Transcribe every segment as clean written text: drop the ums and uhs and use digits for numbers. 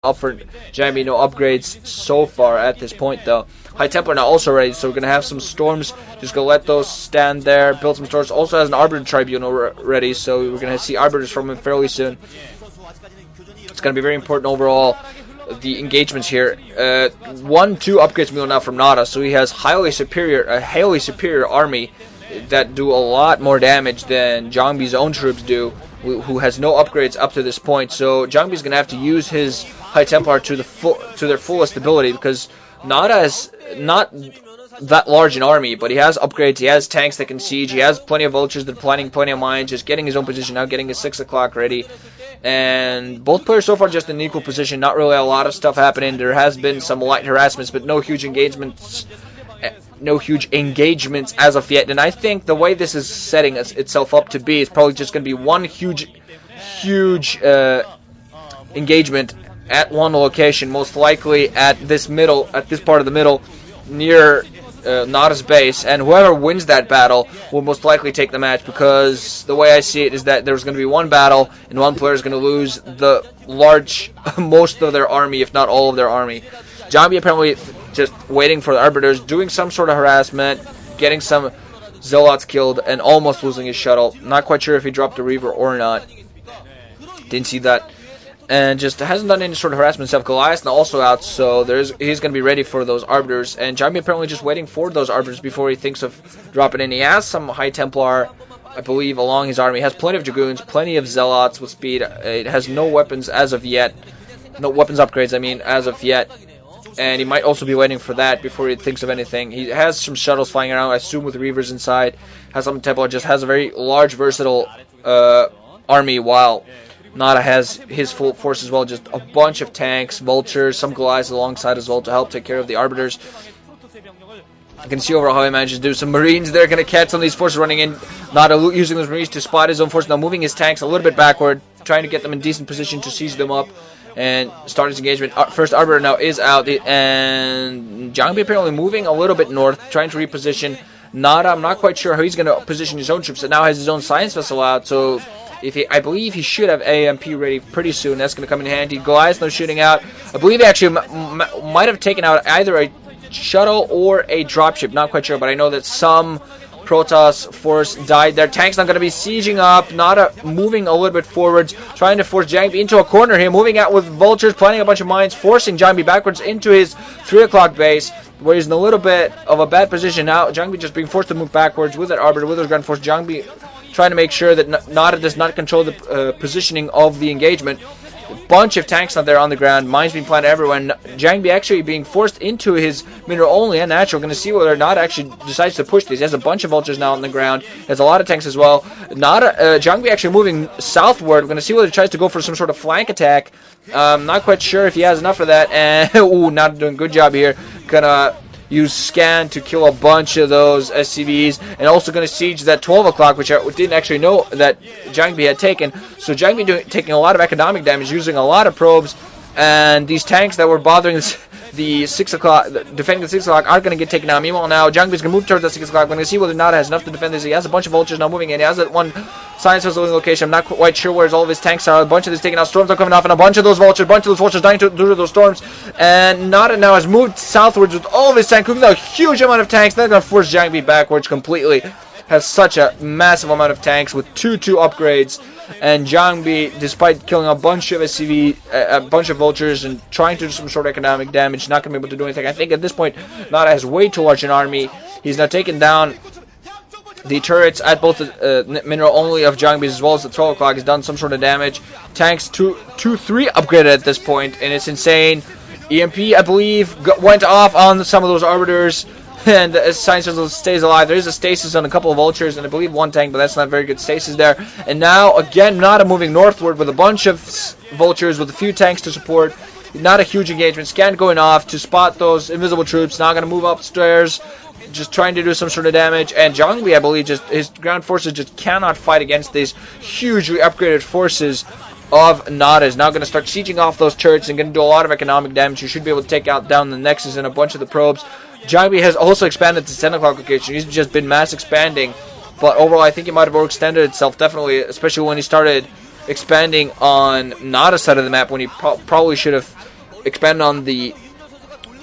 up for JangBi. No upgrades so far at this point, though. High Templar now also ready, so we're going to have some storms. Just going to let those stand there, build some storms. Also has an Arbiter Tribunal ready, so we're going to see Arbiters from him fairly soon. It's going to be very important overall, the engagements here. 1-2 upgrades meal now from NaDa, so he has a highly superior army that do a lot more damage than JangBi's own troops do, who has no upgrades up to this point. So JangBi's going to have to use his High Templar to their fullest ability, because NaDa is not that large an army, but he has upgrades, he has tanks that can siege, he has plenty of vultures that are planning plenty of mines, just getting his own position now, getting his 6 o'clock ready. And both players so far just in equal position, not really a lot of stuff happening. There has been some light harassments, but no huge engagements as of yet. And I think the way this is setting itself up to be is probably just going to be one huge engagement at one location, most likely at this part of the middle, near NaDa's base, and whoever wins that battle will most likely take the match, because the way I see it is that there's going to be one battle, and one player is going to lose most of their army, if not all of their army. JangBi apparently just waiting for the Arbiters, doing some sort of harassment, getting some Zealots killed, and almost losing his shuttle. Not quite sure if he dropped a Reaver or not. Didn't see that. And just hasn't done any sort of harassment himself. Goliath's now also out, so he's going to be ready for those Arbiters. And JangBi apparently just waiting for those Arbiters before he thinks of dropping in. He has some High Templar, I believe, along his army. He has plenty of Dragoons, plenty of Zealots with speed. It has no weapons as of yet. No weapons upgrades, as of yet. And he might also be waiting for that before he thinks of anything. He has some shuttles flying around, I assume with Reavers inside. Has some Templar, just has a very large, versatile army, while NaDa has his full force as well, just a bunch of tanks, vultures, some Goliaths alongside as well to help take care of the Arbiters. You can see overall how he manages to do. Some Marines there going to catch some of these forces running in. NaDa using those Marines to spot his own force, now moving his tanks a little bit backward, trying to get them in decent position to siege them up and start his engagement. First Arbiter now is out, and JangBi apparently moving a little bit north, trying to reposition. NaDa, I'm not quite sure how he's going to position his own troops. It now has his own science vessel out, so I believe he should have AMP ready pretty soon. That's going to come in handy. Goliath no shooting out. I believe he actually might have taken out either a shuttle or a dropship. Not quite sure, but I know that some Protoss force died there. Tank's not going to be sieging up. NaDa moving a little bit forwards, trying to force JangBi into a corner here, moving out with vultures, planting a bunch of mines, forcing JangBi backwards into his 3 o'clock base, where he's in a little bit of a bad position now. JangBi just being forced to move backwards with that Arbiter, with his ground force. JangBi trying to make sure that NaDa does not control the positioning of the engagement. A bunch of tanks out there on the ground, mines being planted everywhere, and JangBi actually being forced into his mineral only and natural. Going to see whether or not actually decides to push these. He has a bunch of vultures now on the ground. Has a lot of tanks as well. JangBi actually moving southward. We're going to see whether he tries to go for some sort of flank attack. Not quite sure if he has enough of that. And NaDa doing a good job here. Gonna use scan to kill a bunch of those SCVs, and also going to siege that 12 o'clock, which I didn't actually know that JangBi had taken. So JangBi taking a lot of economic damage, using a lot of probes, and these tanks that were bothering the 6 o'clock, defending the 6 o'clock, aren't going to get taken out. Meanwhile, now JangBi's going to move towards the 6 o'clock. We're going to see whether NaDa has enough to defend this. He has a bunch of vultures now moving in. He has that one science vessel location. I'm not quite sure where all of his tanks are. A bunch of these taking out. Storms are coming off, and a bunch of those vultures dying due to those storms. And NaDa now has moved southwards with all of his tanks, moving out a huge amount of tanks. They're going to force JangBi backwards completely. Has such a massive amount of tanks with 2-2 upgrades. And JangBi, despite killing a bunch of SCV, a bunch of vultures, and trying to do some sort of economic damage, not going to be able to do anything. I think at this point, NaDa has way too large an army. He's now taken down the turrets at both the mineral only of JangBi's as well as the 12 o'clock. He's done some sort of damage. Tanks 2-3 upgraded at this point, and it's insane. EMP, I believe, went off on some of those Arbiters. And the science vessel stays alive. There is a stasis on a couple of vultures and I believe one tank, but that's not very good stasis there. And now, again, NaDa moving northward with a bunch of vultures with a few tanks to support. Not a huge engagement. Scan going off to spot those invisible troops. Now going to move upstairs, just trying to do some sort of damage. And JangBi, I believe, just his ground forces just cannot fight against these hugely upgraded forces of NaDa. Is now going to start sieging off those turrets and going to do a lot of economic damage. You should be able to take out down the Nexus and a bunch of the probes. JangBi has also expanded to 10 o'clock location. He's just been mass expanding, but overall I think it might have overextended itself, definitely, especially when he started expanding on NaDa's side of the map, when he probably should have expanded on the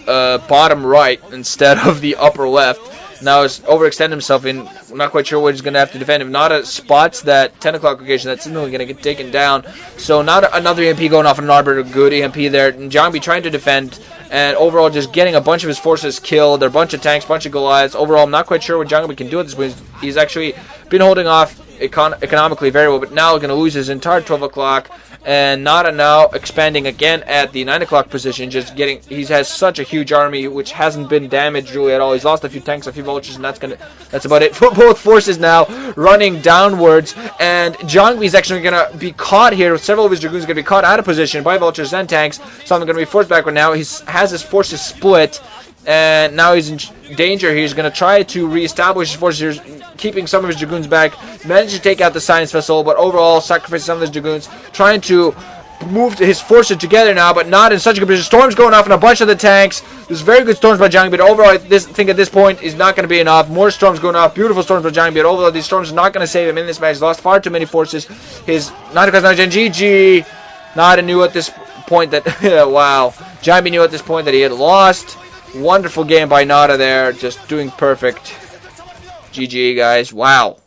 bottom right instead of the upper left. Now he's overextended himself in. I'm not quite sure what he's going to have to defend. If NaDa spots that 10 o'clock location, that's simply going to get taken down. So not another EMP going off an Arbiter. Good EMP there. And JangBi trying to defend. And overall just getting a bunch of his forces killed. There are a bunch of tanks, a bunch of Goliaths. Overall, I'm not quite sure what JangBi can do at this point. He's actually been holding off economically very well. But now going to lose his entire 12 o'clock. And NaDa now expanding again at the 9 o'clock position, just getting. He has such a huge army, which hasn't been damaged really at all. He's lost a few tanks, a few vultures, and that's about it for both forces now, running downwards. And JangBi actually going to be caught here. Several of his dragoons going to be caught out of position by vultures and tanks. So I'm going to be forced backward now. He has his forces split. And now he's in danger. He's going to try to reestablish his forces here, keeping some of his dragoons back. Managed to take out the science vessel, but overall sacrificing some of his dragoons. Trying to move his forces together now, but not in such a good position. Storms going off in a bunch of the tanks. There's very good storms by JangBi, but overall I think at this point is not going to be enough. More storms going off. Beautiful storms by JangBi, but overall these storms are not going to save him in this match. He's lost far too many forces. His GG. NaDa knew at this point that wow. JangBi knew at this point that he had lost. Wonderful game by NaDa there, just doing perfect. GG, guys. Wow.